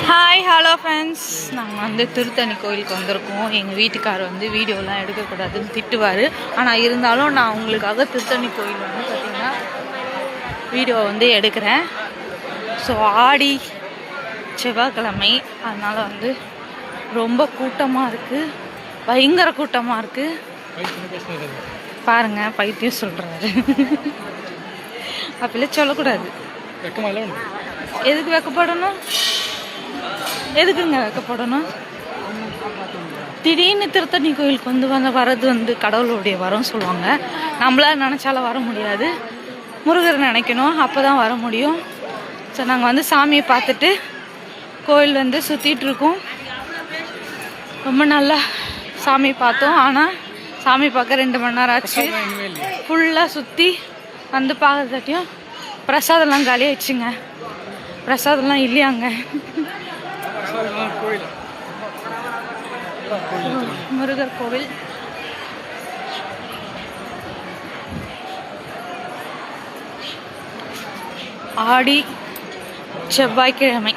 Hi hello friends, நாங்கள் வந்து திருத்தணி கோயிலுக்கு வந்திருக்கோம். எங்கள் வீட்டுக்கார் வந்து வீடியோலாம் எடுக்கக்கூடாதுன்னு திட்டுவார். ஆனால் இருந்தாலும் நான் உங்களுக்காக திருத்தணி கோயில் வந்து பார்த்திங்கன்னா வீடியோ வந்து எடுக்கிறேன். ஸோ ஆடி செவ்வாய்க்கிழமை, அதனால் வந்து ரொம்ப கூட்டமாக இருக்குது, பயங்கர கூட்டமாக இருக்குது. பாருங்கள், பைத்தியம் சொல்கிறாரு. அப்படிலாம் சொல்லக்கூடாது. எதுக்கு வெக்கப்படணும்? எதுக்குங்க வைக்கப்படணும்? திடீர்னு திருத்தணி கோயிலுக்கு வந்து வர்றது வந்து கடவுளுடைய வரம் சொல்லுவாங்க. நம்மளால நினச்சாலும் வர முடியாது, முருகர் நினைக்கணும், அப்போ தான் வர முடியும். ஸோ நாங்கள் வந்து சாமியை பார்த்துட்டு கோயில் வந்து சுற்றிட்டுருக்கோம். ரொம்ப நல்லா சாமி பார்த்தோம். ஆனால் சாமி பார்க்க 2 மணி நேரம் ஆச்சு. ஃபுல்லாக சுற்றி வந்து பார்க்கறதாட்டியும் பிரசாதம்லாம் காலியாகிடுச்சுங்க. பிரசாதம்லாம் இல்லையாங்க. முருகர் கோவில். ஆடி செவ்வாய்க்கிழமை.